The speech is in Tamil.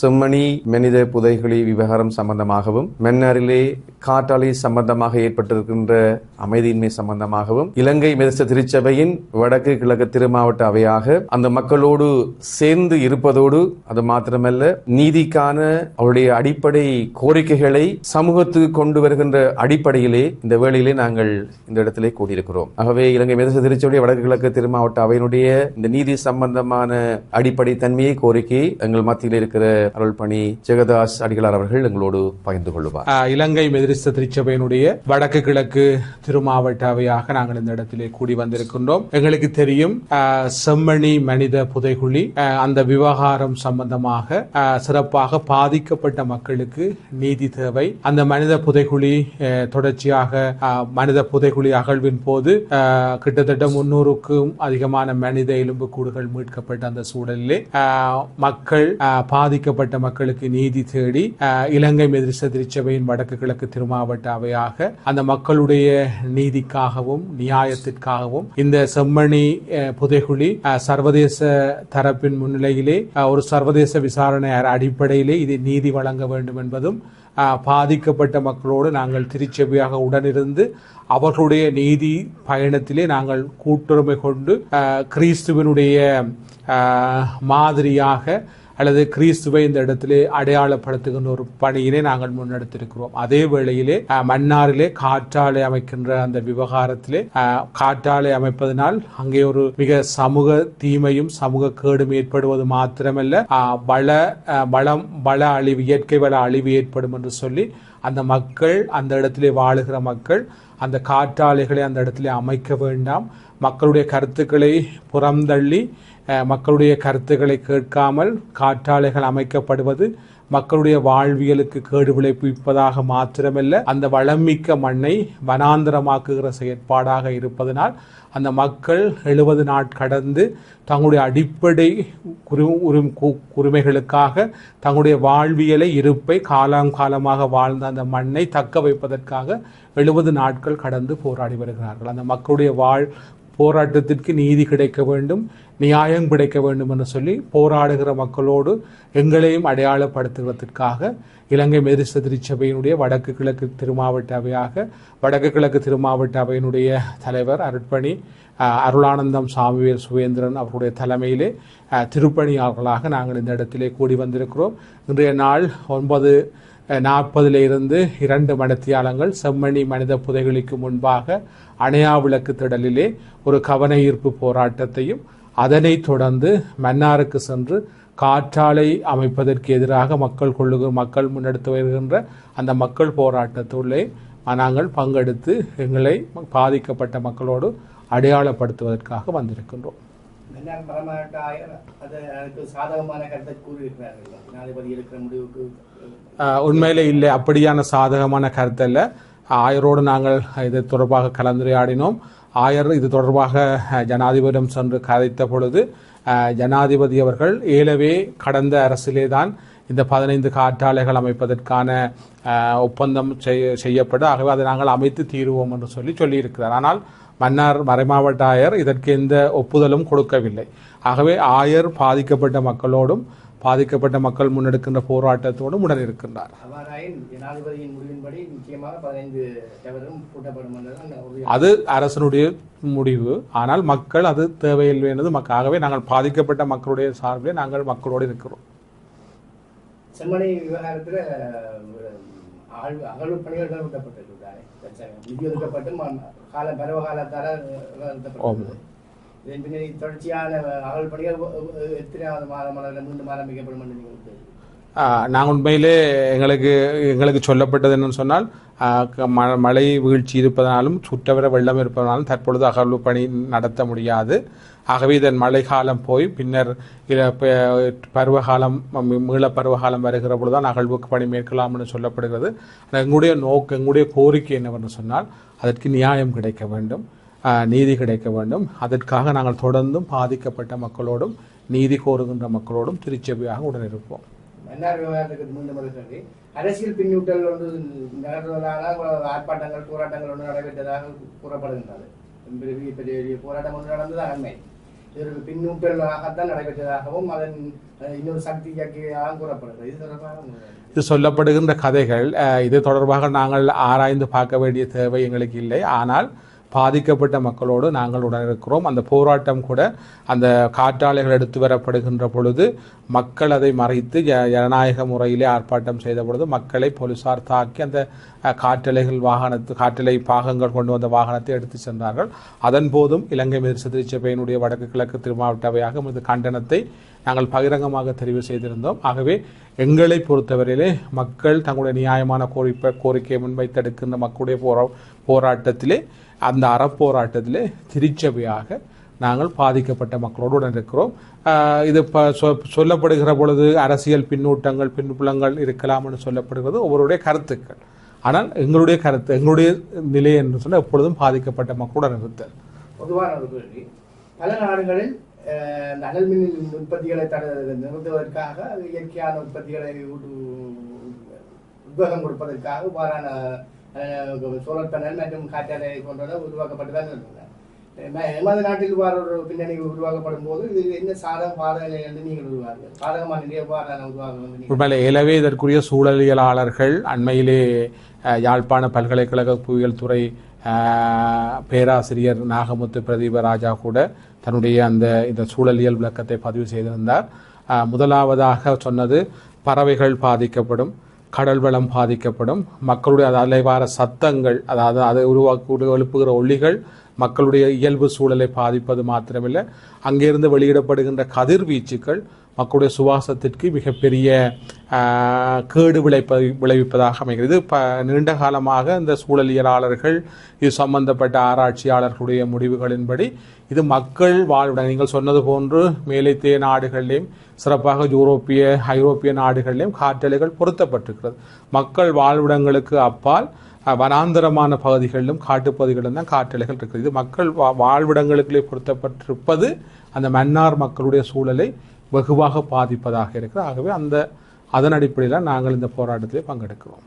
செம்மணி மனித புதைகுழி விவகாரம் சம்பந்தமாகவும் மன்னாரிலே காற்றாலை சம்பந்தமாக ஏற்பட்டிருக்கின்ற அமைதியின்மை சம்பந்தமாகவும் இலங்கை மெதடிஸ்த திருச்சபையின் வடக்கு கிழக்கு திருமாவட்ட அவையாக அந்த மக்களோடு சேர்ந்து இருப்பதோடு அது மாத்திரமல்ல நீதிக்கான அவருடைய அடிப்படை கோரிக்கைகளை சமூகத்துக்கு கொண்டு வருகின்ற அடிப்படையிலே இந்த வேளையிலே நாங்கள் இந்த இடத்திலே கூடியிருக்கிறோம். ஆகவே இலங்கை மெதடிஸ்த திருச்சபையுடைய வடக்கு கிழக்கு திருமாவட்ட அவையினுடைய இந்த நீதி சம்பந்தமான அடிப்படை தன்மையை கோரிக்கை எங்கள் மத்தியில் இருக்கிற அருள்பணி ஜெகதாஸ் அடிகளார் அவர்கள் எங்களோடு பகிர்ந்து கொள்வார். இலங்கை மெதடிஸ்த திருச்சபையினுடைய வடக்கு கிழக்கு திருமாவட்ட அவையாக நாங்கள் இந்த இடத்திலே கூடி வந்திருக்கின்றோம். எங்களுக்கு தெரியும் செம்மணி மனித புதைகுழி அந்த விவகாரம் சம்பந்தமாக சிறப்பாக பாதிக்கப்பட்ட மக்களுக்கு நீதி தேவை. அந்த மனித புதைகுழி தொடர்ச்சியாக மனித புதைகுழி அகழ்வின் போது கிட்டத்தட்ட 300க்கும் அதிகமான மனித எலும்புக்கூடுகள் மீட்கப்பட்ட அந்த சூழலிலே மக்கள் பாதிக்கப்பட்ட மக்களுக்கு நீதி தேடி இலங்கை மெதடிஸ்த திருச்சபையின் வடக்கு கிழக்கு திருமாவட்ட அவையாக அந்த மக்களுடைய நீதிக்காகவும் நியாயத்திற்காகவும் இந்த செம்மணி புதைகுழி சர்வதேச தரப்பின் முன்னிலையிலே ஒரு சர்வதேச விசாரணை அடிப்படையிலே இது நீதி வழங்க வேண்டும் என்பதும் பாதிக்கப்பட்ட மக்களோடு நாங்கள் திருச்சபையாக உடனிருந்து அவர்களுடைய நீதி பயணத்திலே நாங்கள் கூட்டுரிமை கொண்டு கிறிஸ்துவனுடைய மாதிரியாக அல்லது கிறிஸ்துவை இந்த இடத்திலே அடையாளப்படுத்துகின்ற ஒரு பணியினை நாங்கள் முன்னெடுத்திருக்கிறோம். அதே வேளையிலே மன்னாரிலே காற்றாலை அமைக்கின்ற அந்த விவகாரத்திலே காற்றாலை அமைப்பதனால் அங்கே ஒரு மிக சமூக தீமையும் சமூக கேடும் ஏற்படுவது மாத்திரமல்ல வள அழிவு இயற்கை வள அழிவு ஏற்படும் என்று சொல்லி அந்த மக்கள் அந்த இடத்திலே வாழுகிற மக்கள் அந்த காற்றாலைகளை அந்த இடத்திலே அமைக்க வேண்டாம், மக்களுடைய கருத்துக்களை புறந்தள்ளி மக்களுடைய கருத்துக்களை கேட்காமல் காற்றாலைகள் அமைக்கப்படுவது மக்களுடைய வாழ்வியலுக்கு கேடு விளைவிப்பதாக மாத்திரமல்ல அந்த வளமிக்க மண்ணை வனாந்தரமாக்குகிற செயற்பாடாக இருப்பதனால் அந்த மக்கள் 70 நாள் கடந்து தங்களுடைய அடிப்படை உரிமைகளுக்காக தங்களுடைய வாழ்வியலை இருப்பை காலமாக வாழ்ந்த அந்த மண்ணை தக்க வைப்பதற்காக 70 நாட்கள் கடந்து போராடி வருகிறார்கள். அந்த மக்களுடைய போராட்டத்திற்கு நீதி கிடைக்க வேண்டும், நியாயம் கிடைக்க வேண்டும் என்று சொல்லி போராடுகிற மக்களோடு எங்களையும் அடையாளப்படுத்துவதற்காக இலங்கை மெதடிஸ்த திருச்சபையினுடைய வடக்கு கிழக்கு திருமாவட்ட அவையாக வடக்கு கிழக்கு திருமாவட்ட அவையினுடைய தலைவர் அருட்பணி அருளானந்தம் சாமுவேல் சுவேந்திரன் அவருடைய தலைமையிலே திருப்பணியாளர்களாக நாங்கள் இந்த இடத்திலே கூடி வந்திருக்கிறோம். இன்றைய நாள் 9:40 இருந்து 2 மணித்தியாலங்கள் செம்மணி மனித புதைகுழிக்கு முன்பாக அணையா விளக்கு திடலிலே ஒரு கவன ஈர்ப்பு போராட்டத்தையும் அதனைத் தொடர்ந்து மன்னாருக்கு சென்று காற்றாலை அமைப்பதற்கு எதிராக மக்கள் முன்னெடுத்து வருகின்ற அந்த மக்கள் போராட்டத்துள்ளே நாங்கள் பங்கெடுத்து எங்களை பாதிக்கப்பட்ட மக்களோடு அடையாளப்படுத்துவதற்காக வந்திருக்கின்றோம். உண்மையிலே இல்லை, அப்படியான சாதகமான கருத்தல்ல. ஆயரோடு நாங்கள் இது தொடர்பாக கலந்துரையாடினோம். ஆயர் இது தொடர்பாக ஜனாதிபதியிடம் சென்று கதைத்த பொழுது ஜனாதிபதி அவர்கள் ஏலவே கடந்த அரசிலே தான் இந்த 15 காற்றாலைகள் அமைப்பதற்கான ஒப்பந்தம் செய்யப்படும், ஆகவே அதை நாங்கள் அமைத்து தீருவோம் என்று சொல்லியிருக்கிறார். ஆனால் மன்னார் மறைமாவட்ட ஆயர் இதற்கு எந்த ஒப்புதலும் கொடுக்கவில்லை. ஆகவே ஆயர் பாதிக்கப்பட்ட மக்களோடும் பாதிக்கப்பட்ட மக்கள் முன்னெடுக்கின்ற போராட்டத்தோடும் உடன் இருக்கின்றார். அது அரசனுடைய முடிவு, ஆனால் மக்கள் அது தேவையில்லை என்பது ஆகவே நாங்கள் பாதிக்கப்பட்ட மக்களுடைய சார்பிலே நாங்கள் மக்களோடு இருக்கிறோம். செம்மணி விவகாரத்தில் அகழ்வு பணிகள் தொடர்ச்சியான அகழ்வு பணிகள் எத்தனையாவது மாதம் மீண்டும் ஆரம்பிக்கப்படும் என்று நாங்கள் உண்மையிலே எங்களுக்கு சொல்லப்பட்டது என்னன்னு சொன்னால் மழை வீழ்ச்சி இருப்பதனாலும் சுற்றவர வெள்ளம் இருப்பதனாலும் தற்பொழுது அகழ்வு பணி நடத்த முடியாது. ஆகவே இதன் மழை காலம் போய் பின்னர் பருவகாலம் மீள பருவகாலம் வருகிற பொழுதுதான் அகழ்வு பணி மேற்கொள்ளலாம் என்று சொல்லப்படுகிறது. எங்களுடைய கோரிக்கை என்னவென்று சொன்னால் அதற்கு நியாயம் கிடைக்க வேண்டும், நீதி கிடைக்க வேண்டும். அதற்காக நாங்கள் தொடர்ந்தும் பாதிக்கப்பட்ட மக்களோடும் நீதி கோருகின்ற மக்களோடும் திருச்சபையாக உடன் இருப்போம். மன்னார் விவகாரத்துக்கு மீண்டும் அரசியல் பின்னூட்டல் ஒன்று நடந்ததால் ஆர்ப்பாட்டங்கள் போராட்டங்கள் ஒன்று நடைபெற்றதாக கூறப்படுகின்றது. பெரிய போராட்டம் ஒன்று நடந்ததாக உண்மை. இது பின்னூட்டலாகத்தான் நடைபெற்றதாகவும் அதன் இன்னொரு சக்தி இயக்கியாகவும் கூறப்படுகிறது. இது தொடர்பாக இது சொல்லப்படுகின்ற கதைகள் இது தொடர்பாக நாங்கள் ஆராய்ந்து பார்க்க வேண்டிய தேவை எங்களுக்கு இல்லை. ஆனால் பாதிக்கப்பட்ட மக்களோடு நாங்கள் உடன் இருக்கிறோம். அந்த போராட்டம் கூட அந்த காற்றாலைகள் எடுத்து வரப்படுகின்ற பொழுது மக்கள் அதை மறைத்து ஜனநாயக முறையிலே ஆர்ப்பாட்டம் செய்த பொழுது மக்களை போலீசார் தாக்கி அந்த காற்றலை பாகங்கள் கொண்டு வந்த வாகனத்தை எடுத்து சென்றார்கள். அதன் போதும் இலங்கை மெதிர்ச திருச்சபையினுடைய வடக்கு கிழக்கு திருமாவட்ட அவையாக இந்த கண்டனத்தை நாங்கள் பகிரங்கமாக தெரிவு செய்திருந்தோம். ஆகவே எங்களை பொறுத்தவரையிலே மக்கள் தங்களுடைய நியாயமான கோரிக்கையை முன்வைத்தெடுக்கின்ற மக்களுடைய போராட்டத்திலே அந்த அறப்போராட்டத்திலே திருச்சபையாக நாங்கள் பாதிக்கப்பட்ட மக்களோடு உடன் இருக்கிறோம். இது சொல்லப்படுகிற பொழுது அரசியல் பின்னூட்டங்கள் பின்புலங்கள் இருக்கலாம் என்று சொல்லப்படுகிறது ஒவ்வொருடைய கருத்துக்கள். ஆனால் எங்களுடைய கருத்து எங்களுடைய நிலை என்று சொன்னால் எப்பொழுதும் பாதிக்கப்பட்ட மக்களுடன் இருத்தல். பொதுவான ஒரு கேள்வி, பல நாடுகளில் அனல் மின் உற்பத்திகளை நிறுத்துவதற்காக இயற்கையான உற்பத்திகளை உத்வேகம் கொடுப்பதற்காக இவ்வாறான சோலார் பேனல் மற்றும் காற்றாலை போன்றவை உருவாக்கப்பட்டுதான் இருந்தது. எமது நாட்டில் இவ்வாறு ஒரு பின்னணி உருவாக்கப்படும் போது இது என்ன சாதக பாதகங்களை என்று நீங்கள் உருவாங்க பாதகமான நிலை எவ்வாறான உருவாக எனவே இதற்குரிய சூழலியலாளர்கள் அண்மையிலே யாழ்ப்பாண பல்கலைக்கழக புவியியல் துறை பேராசிரியர் நாகமுத்து பிரதீபராஜா கூட தன்னுடைய இந்த சூழலியல் விளக்கத்தை பதிவு செய்திருந்தார். முதலாவதாக சொன்னது பறவைகள் பாதிக்கப்படும், கடல் வளம் பாதிக்கப்படும், மக்களுடைய அலைவார சத்தங்கள் அதாவது அதை எழுப்புகிற ஒளிகள் மக்களுடைய இயல்பு சூழலை பாதிப்பது மாத்திரமில்லை, அங்கிருந்து வெளியிடப்படுகின்ற கதிர்வீச்சுக்கள் மக்களுடைய சுவாசத்திற்கு மிகப்பெரிய கேடு விளைவிப்பதாக அமைகிறது. நீண்ட காலமாக இந்த சூழலியலாளர்கள் இது சம்பந்தப்பட்ட ஆராய்ச்சியாளர்களுடைய முடிவுகளின்படி இது மக்கள் வாழ்விடம் நீங்கள் சொன்னது போன்று மேலைத்தேய நாடுகளிலும் சிறப்பாக ஐரோப்பிய நாடுகளிலும் காற்றலைகள் பொருத்தப்பட்டிருக்கிறது. மக்கள் வாழ்விடங்களுக்கு அப்பால் வனாந்தரமான பகுதிகளிலும் காட்டுப்பகுதிகளிலும் தான் காற்றலைகள் இருக்குது. இது மக்கள் வாழ்விடங்களுக்குள்ளே பொருத்தப்பட்டிருப்பது அந்த மன்னார் மக்களுடைய சூழலை வெகுவாக பாதிப்பதாக இருக்கிறது. ஆகவே அதன் அடிப்படையில் நாங்கள் இந்த போராட்டத்திலே பங்கெடுக்கிறோம்.